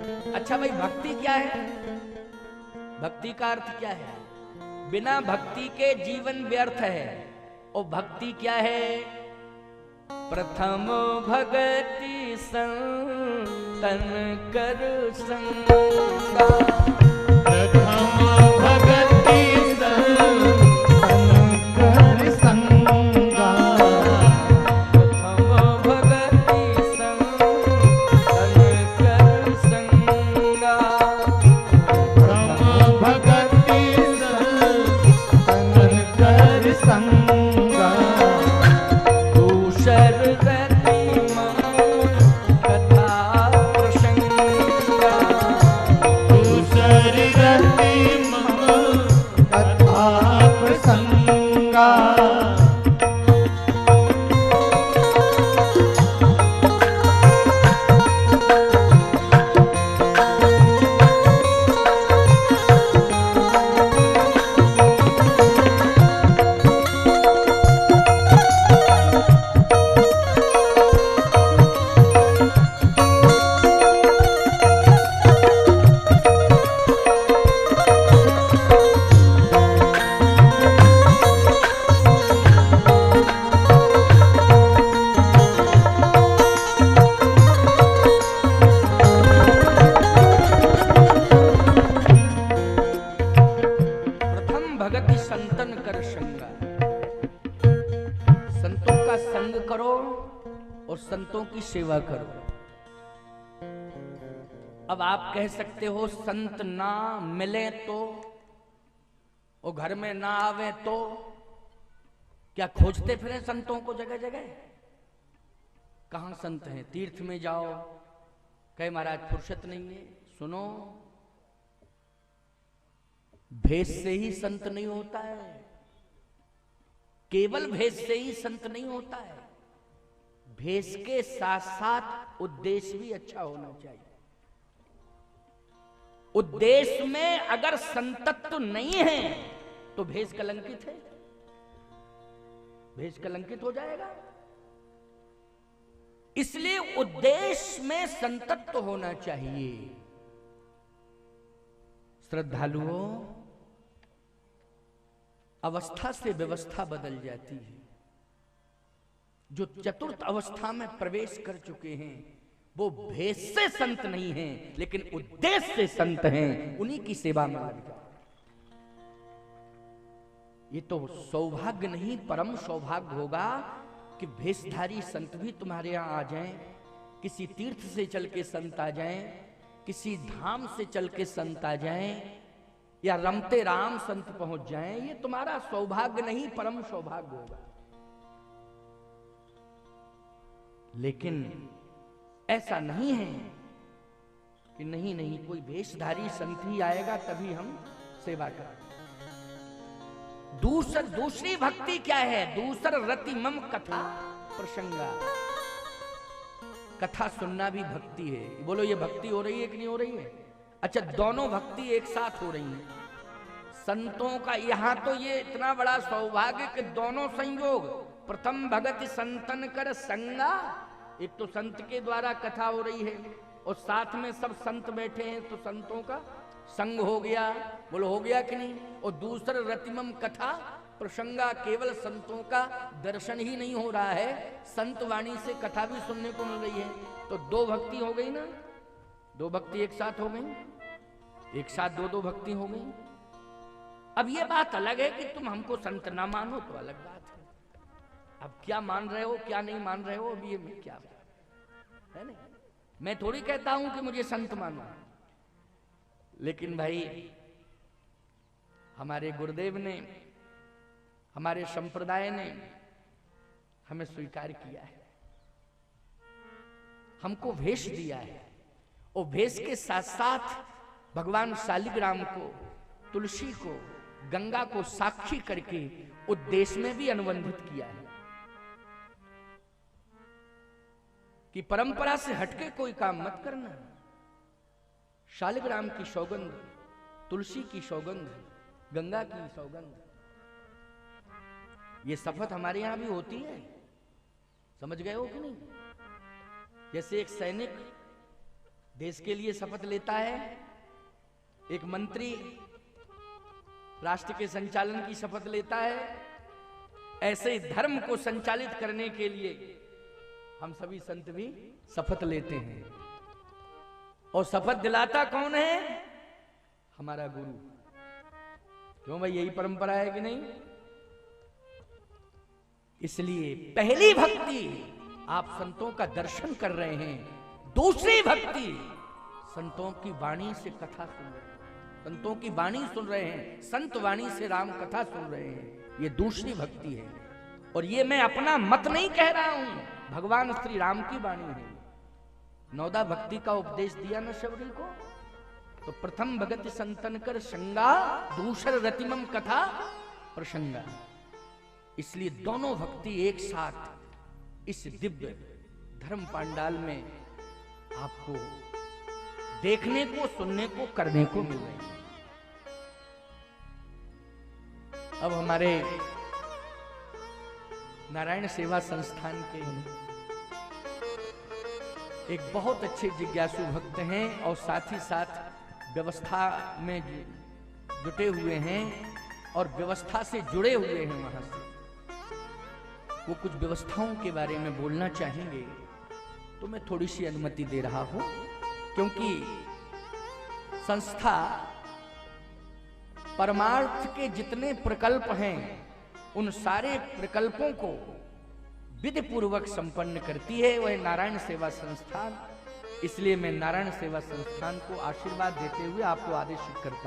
अच्छा भाई, भक्ति क्या है? भक्ति का अर्थ क्या है? बिना भक्ति के जीवन व्यर्थ है। और भक्ति क्या है? प्रथम भगति संतन कर संगा। प्रथम भगति संतन कर संगा। प्रथम भगति संतन कर संगा। प्रथम भगति संतन कर संगा। दूसर रति मन कथा प्रसंगा। दूसर रति मन कथा प्रसंगा। प्रथम भगति संतन कर संगा। संतों का संग करो और संतों की सेवा करो। अब आप कह सकते हो संत ना मिले तो, और घर में ना आवे तो, क्या खोजते फिरे संतों को जगह जगह? कहां संत हैं? तीर्थ में जाओ, कहे महाराज फुर्सत नहीं है। सुनो, भेष से ही संत नहीं होता है। केवल भेष से ही संत नहीं होता है। भेष के साथ साथ उद्देश्य भी अच्छा होना चाहिए। उद्देश्य में अगर संतत्व नहीं है तो भेष कलंकित है। भेष कलंकित हो जाएगा। इसलिए उद्देश्य में संतत्व होना चाहिए। श्रद्धालुओं, अवस्था से व्यवस्था बदल जाती है। जो चतुर्थ अवस्था में प्रवेश कर चुके हैं वो भेष से संत नहीं हैं, लेकिन उद्देश्य से संत हैं। उन्हीं की सेवा में लग जाओ। ये तो सौभाग्य नहीं, परम सौभाग्य होगा कि भेषधारी संत भी तुम्हारे यहां आ जाएं। किसी तीर्थ से चल के संत आ जाएं, किसी धाम से चल के संत आ जाएं, या रमते राम संत पहुंच जाएं। ये तुम्हारा सौभाग्य नहीं, परम सौभाग्य होगा। लेकिन ऐसा नहीं है कि नहीं नहीं कोई भेषधारी संत ही आएगा तभी हम सेवा करें। दूसरी भक्ति क्या है? दूसर रति मम कथा प्रसंगा। कथा सुनना भी भक्ति है। बोलो, ये भक्ति हो रही है कि नहीं हो रही है? अच्छा, दोनों भक्ति एक साथ हो रही है। संतों का यहां तो ये इतना बड़ा सौभाग्य कि दोनों संयोग। प्रथम भगति संतन कर संगा। एक तो संत के द्वारा कथा हो रही है और साथ में सब संत बैठे हैं, तो संतों का संग हो गया। बोलो, हो गया कि नहीं? और दूसरा रतिमम कथा प्रसंगा। केवल संतों का दर्शन ही नहीं हो रहा है, संत वाणी से कथा भी सुनने को मिल रही है। तो दो भक्ति हो गई ना। दो भक्ति एक साथ हो गई, एक साथ दो भक्ति हो गई। अब ये बात अलग है कि तुम हमको संत ना मानो, तो अलग बात है। अब क्या मान रहे हो क्या नहीं मान रहे हो, अब ये मैं क्या है नहीं। मैं थोड़ी कहता हूं कि मुझे संत मानो, लेकिन भाई हमारे गुरुदेव ने, हमारे संप्रदाय ने हमें स्वीकार किया है, हमको भेष दिया है। और भेष के साथ साथ भगवान शालिग्राम को, तुलसी को, गंगा को साक्षी करके उद्देश्य में भी अनुबंधित किया है कि परंपरा से हटके कोई काम मत करना। शालिग्राम की सौगंध, तुलसी की सौगंध, गंगा की सौगंध, ये शपथ हमारे यहां भी होती है। समझ गए हो कि नहीं? जैसे एक सैनिक देश के लिए शपथ लेता है, एक मंत्री राष्ट्र के संचालन की शपथ लेता है, ऐसे ही धर्म को संचालित करने के लिए हम सभी संत भी शपथ लेते हैं। और शपथ दिलाता कौन है? हमारा गुरु। क्यों भाई, यही परंपरा है कि नहीं? इसलिए पहली भक्ति आप संतों का दर्शन कर रहे हैं, दूसरी भक्ति संतों की वाणी से कथा सुन रहे हैं, संतों की वाणी सुन रहे हैं, संत वाणी से राम कथा सुन रहे हैं, ये दूसरी भक्ति है। और ये मैं अपना मत नहीं कह रहा हूं, भगवान श्री राम की वाणी है। नौदा भक्ति का उपदेश दिया ना शबरी को, तो प्रथम भगत संतन कर संगा, दूसर रतिमम कथा प्रसंगा। इसलिए दोनों भक्ति एक साथ इस दिव्य धर्म पांडाल में आपको देखने को, सुनने को, करने को मिल रही है। अब हमारे नारायण सेवा संस्थान के एक बहुत अच्छे जिज्ञासु भक्त हैं और साथ ही साथ व्यवस्था में जुटे हुए हैं और व्यवस्था से जुड़े हुए हैं। वहां से वो कुछ व्यवस्थाओं के बारे में बोलना चाहेंगे, तो मैं थोड़ी सी अनुमति दे रहा हूं, क्योंकि संस्था परमार्थ के जितने प्रकल्प हैं उन सारे प्रकल्पों को विधि पूर्वक संपन्न करती है वह नारायण सेवा संस्थान। इसलिए मैं नारायण सेवा संस्थान को आशीर्वाद देते हुए आपको आदेशित करता हूं।